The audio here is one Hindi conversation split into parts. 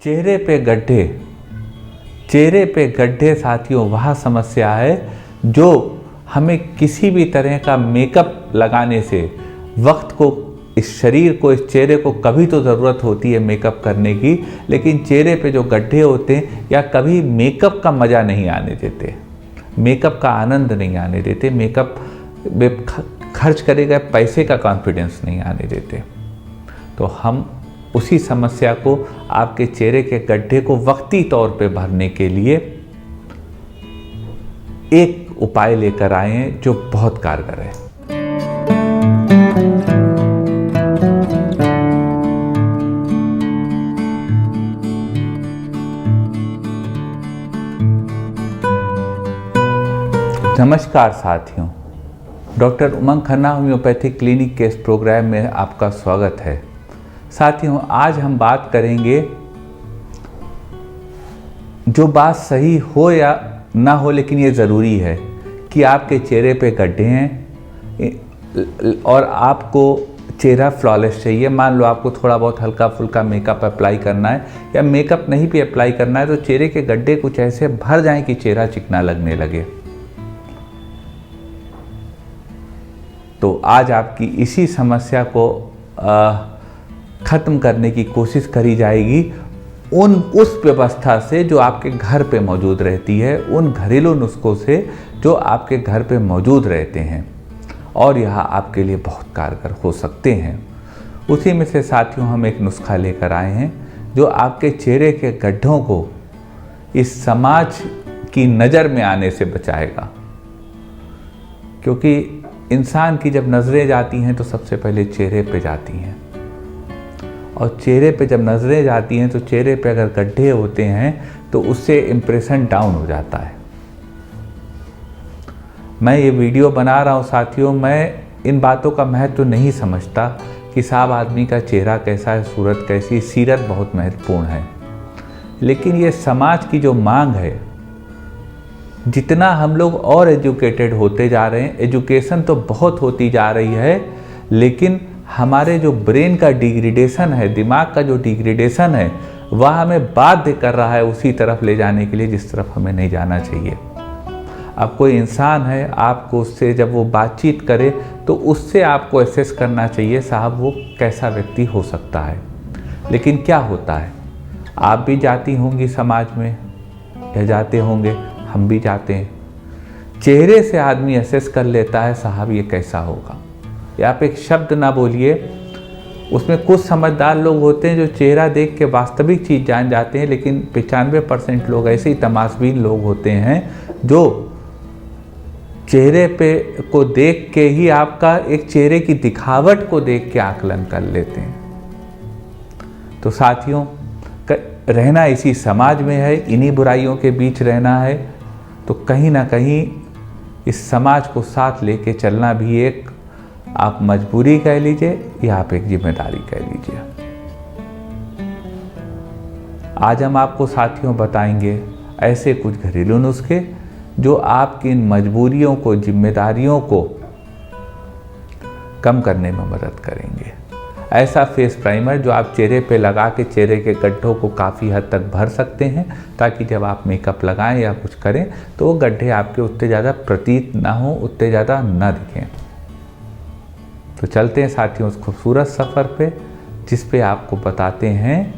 चेहरे पे गड्ढे, चेहरे पे गड्ढे साथियों वह समस्या है जो हमें किसी भी तरह का मेकअप लगाने से वक्त को, इस शरीर को, इस चेहरे को कभी तो ज़रूरत होती है मेकअप करने की, लेकिन चेहरे पे जो गड्ढे होते हैं या कभी मेकअप का मज़ा नहीं आने देते, मेकअप का आनंद नहीं आने देते, मेकअप में खर्च करे गए पैसे का कॉन्फिडेंस नहीं आने देते। तो हम उसी समस्या को, आपके चेहरे के गड्ढे को वक्ती तौर पे भरने के लिए एक उपाय लेकर आए हैं जो बहुत कारगर है। नमस्कार साथियों, डॉक्टर उमंग खन्ना होम्योपैथिक क्लिनिक के इस प्रोग्राम में आपका स्वागत है। साथियों, आज हम बात करेंगे, जो बात सही हो या ना हो लेकिन ये ज़रूरी है कि आपके चेहरे पे गड्ढे हैं और आपको चेहरा फ्लॉलेस चाहिए। मान लो आपको थोड़ा बहुत हल्का फुल्का मेकअप अप्लाई करना है या मेकअप नहीं भी अप्लाई करना है, तो चेहरे के गड्ढे कुछ ऐसे भर जाएं कि चेहरा चिकना लगने लगे। तो आज आपकी इसी समस्या को ख़त्म करने की कोशिश करी जाएगी उस व्यवस्था से जो आपके घर पे मौजूद रहती है, उन घरेलू नुस्खों से जो आपके घर पे मौजूद रहते हैं और यह आपके लिए बहुत कारगर हो सकते हैं। उसी में से साथियों हम एक नुस्खा लेकर आए हैं जो आपके चेहरे के गड्ढों को इस समाज की नज़र में आने से बचाएगा। क्योंकि इंसान की जब नज़रें जाती हैं तो सबसे पहले चेहरे पे जाती हैं, और चेहरे पे जब नज़रें जाती हैं तो चेहरे पे अगर गड्ढे होते हैं तो उससे इम्प्रेशन डाउन हो जाता है। मैं ये वीडियो बना रहा हूँ साथियों, मैं इन बातों का महत्व नहीं समझता कि साहब आदमी का चेहरा कैसा है, सूरत कैसी, सीरत बहुत महत्वपूर्ण है, लेकिन ये समाज की जो मांग है, जितना हम लोग और एजुकेटेड होते जा रहे हैं, एजुकेशन तो बहुत होती जा रही है, लेकिन हमारे जो ब्रेन का डिग्रेडेशन है, दिमाग का जो डिग्रेडेशन है, वह हमें बाध्य कर रहा है उसी तरफ ले जाने के लिए जिस तरफ हमें नहीं जाना चाहिए। अब कोई इंसान है, आपको उससे जब वो बातचीत करे तो उससे आपको एसेस करना चाहिए साहब वो कैसा व्यक्ति हो सकता है। लेकिन क्या होता है, आप भी जाती होंगी समाज में या जाते होंगे, हम भी जाते हैं, चेहरे से आदमी एसेस कर लेता है साहब ये कैसा होगा। या आप एक शब्द ना बोलिए, उसमें कुछ समझदार लोग होते हैं जो चेहरा देख के वास्तविक चीज़ जान जाते हैं, लेकिन 95% लोग ऐसे ही तमाशबीन लोग होते हैं जो चेहरे पे को देख के ही, आपका एक चेहरे की दिखावट को देख के आकलन कर लेते हैं। तो साथियों, रहना इसी समाज में है, इन्हीं बुराइयों के बीच रहना है, तो कहीं ना कहीं इस समाज को साथ लेके चलना भी एक आप मजबूरी कह लीजिए या आप एक जिम्मेदारी कह लीजिए। आज हम आपको साथियों बताएंगे ऐसे कुछ घरेलू नुस्खे जो आपकी इन मजबूरियों को, जिम्मेदारियों को कम करने में मदद करेंगे। ऐसा फेस प्राइमर जो आप चेहरे पे लगा के चेहरे के गड्ढों को काफ़ी हद तक भर सकते हैं, ताकि जब आप मेकअप लगाएं या कुछ करें तो वो गड्ढे आपके उतने ज़्यादा प्रतीत ना हो, उतने ज़्यादा ना दिखें। तो चलते हैं साथियों उस खूबसूरत सफ़र पे, जिस पे आपको बताते हैं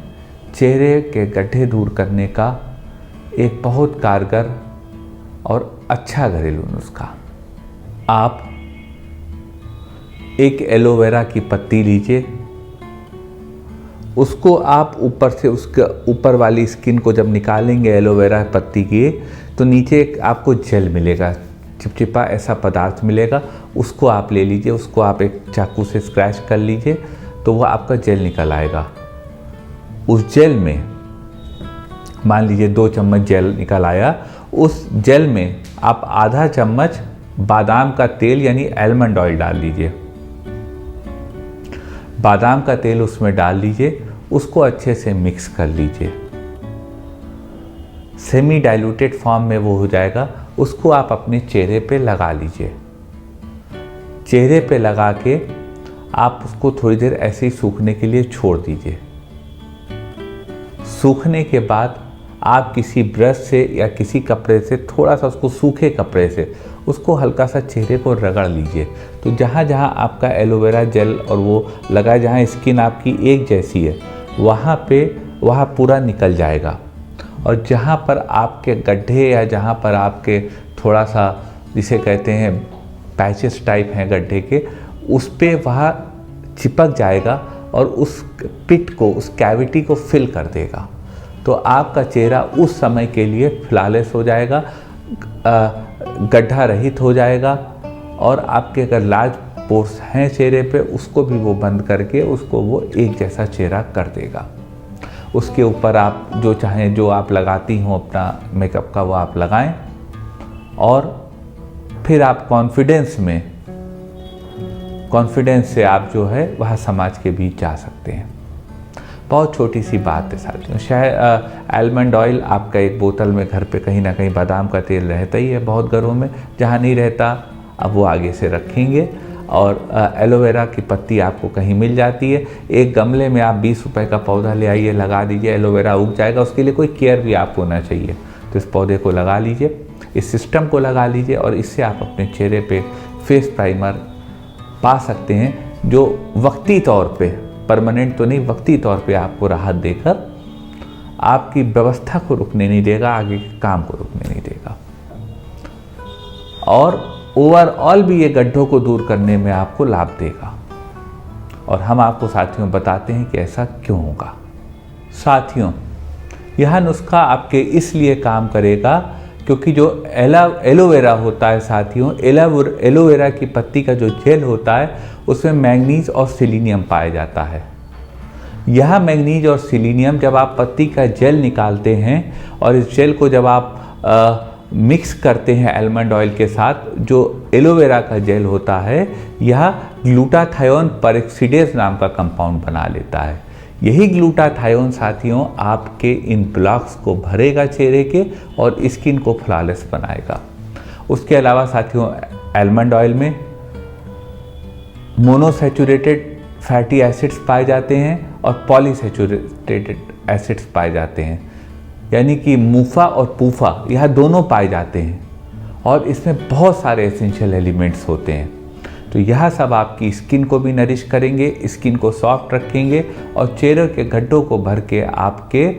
चेहरे के गड्ढे दूर करने का एक बहुत कारगर और अच्छा घरेलू नुस्खा। आप एक एलोवेरा की पत्ती लीजिए, उसको आप ऊपर से, उसके ऊपर वाली स्किन को जब निकालेंगे एलोवेरा पत्ती की, तो नीचे एक आपको जेल मिलेगा, चिपचिपा ऐसा पदार्थ मिलेगा, उसको आप ले लीजिए, उसको आप एक चाकू से स्क्रैच कर लीजिए तो वह आपका जेल निकल आएगा। उस जेल में मान लीजिए 2 चम्मच जेल निकल आया, उस जेल में आप आधा चम्मच बादाम का तेल यानी आलमंड ऑयल डाल लीजिए। बादाम का तेल उसमें डाल लीजिए, उसको अच्छे से मिक्स कर लीजिए, सेमी डाइल्यूटेड फॉर्म में वो हो जाएगा। उसको आप अपने चेहरे पे लगा लीजिए। चेहरे पे लगा के आप उसको थोड़ी देर ऐसे ही सूखने के लिए छोड़ दीजिए। सूखने के बाद आप किसी ब्रश से या किसी कपड़े से थोड़ा सा उसको, सूखे कपड़े से उसको हल्का सा चेहरे को रगड़ लीजिए। तो जहाँ जहाँ आपका एलोवेरा जेल और वो लगा, जहाँ स्किन आपकी एक जैसी है, वहाँ पूरा निकल जाएगा। और जहाँ पर आपके गड्ढे या जहाँ पर आपके थोड़ा सा जिसे कहते हैं पैचेस टाइप हैं गड्ढे के, उस पर वह चिपक जाएगा और उस पिट को, उस कैविटी को फिल कर देगा। तो आपका चेहरा उस समय के लिए फ्लॉलेस हो जाएगा, गड्ढा रहित हो जाएगा। और आपके अगर लार्ज पोर्स हैं चेहरे पे, उसको भी वो बंद करके उसको वो एक जैसा चेहरा कर देगा। उसके ऊपर आप जो चाहें, जो आप लगाती हों अपना मेकअप का, वो आप लगाएं और फिर आप कॉन्फिडेंस से आप जो है वह समाज के बीच जा सकते हैं। बहुत छोटी सी बात है साथियों। शायद आलमंड ऑयल आपका एक बोतल में घर पे कहीं ना कहीं, बादाम का तेल रहता ही है बहुत घरों में, जहाँ नहीं रहता अब वो आगे से रखेंगे। और एलोवेरा की पत्ती आपको कहीं मिल जाती है, एक गमले में आप 20 रुपए का पौधा ले आइए, लगा दीजिए, एलोवेरा उग जाएगा। उसके लिए कोई केयर भी आपको होना चाहिए। तो इस पौधे को लगा लीजिए, इस सिस्टम को लगा लीजिए और इससे आप अपने चेहरे पे फेस प्राइमर पा सकते हैं, जो वक्ती तौर पे, परमानेंट तो नहीं, वक्ती तौर पे आपको राहत देकर आपकी व्यवस्था को रुकने नहीं देगा, आगे के काम को रुकने नहीं देगा। और ओवरऑल भी ये गड्ढों को दूर करने में आपको लाभ देगा। और हम आपको साथियों बताते हैं कि ऐसा क्यों होगा। साथियों, यह नुस्खा आपके इसलिए काम करेगा क्योंकि जो एलोवेरा होता है साथियों, एलोवेरा की पत्ती का जो जेल होता है उसमें मैग्नीज और सेलेनियम पाया जाता है। यह मैग्नीज और सेलेनियम जब आप पत्ती का जेल निकालते हैं और इस जेल को जब आप मिक्स करते हैं आलमंड ऑयल के साथ, जो एलोवेरा का जेल होता है यह ग्लूटाथायोन पेरोक्सिडेज नाम का कंपाउंड बना लेता है। यही ग्लूटाथायोन साथियों आपके इन ब्लॉक्स को भरेगा चेहरे के और स्किन को फ्लॉलेस बनाएगा। उसके अलावा साथियों, आलमंड ऑयल में मोनोसैचुरेटेड फैटी एसिड्स पाए जाते हैं और पॉलीसैचुरेटेड एसिड्स पाए जाते हैं, यानी कि मूफा और पूफा, यह दोनों पाए जाते हैं। और इसमें बहुत सारे एसेंशियल एलिमेंट्स होते हैं। तो यह सब आपकी स्किन को भी नरिश करेंगे, स्किन को सॉफ्ट रखेंगे और चेहरे के गड्ढों को भर के आपके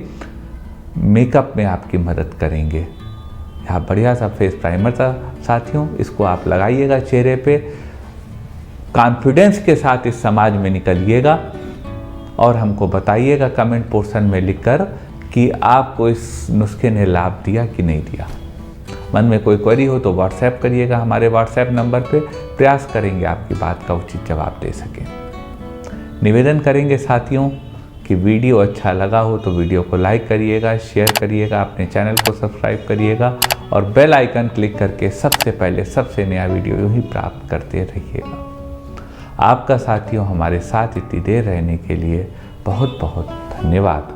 मेकअप में आपकी मदद करेंगे। यह बढ़िया सा फेस प्राइमर था साथियों, इसको आप लगाइएगा चेहरे पे, कॉन्फिडेंस के साथ इस समाज में निकलिएगा और हमको बताइएगा कमेंट पोर्शन में लिखकर कि आपको इस नुस्खे ने लाभ दिया कि नहीं दिया। मन में कोई क्वेरी हो तो व्हाट्सएप करिएगा हमारे व्हाट्सएप नंबर पे, प्रयास करेंगे आपकी बात का उचित जवाब दे सकें। निवेदन करेंगे साथियों कि वीडियो अच्छा लगा हो तो वीडियो को लाइक करिएगा, शेयर करिएगा, अपने चैनल को सब्सक्राइब करिएगा और बेल आइकन क्लिक करके सबसे पहले सबसे नया वीडियो यूँ ही प्राप्त करते रहिएगा। आपका साथियों हमारे साथ इतनी देर रहने के लिए बहुत बहुत धन्यवाद।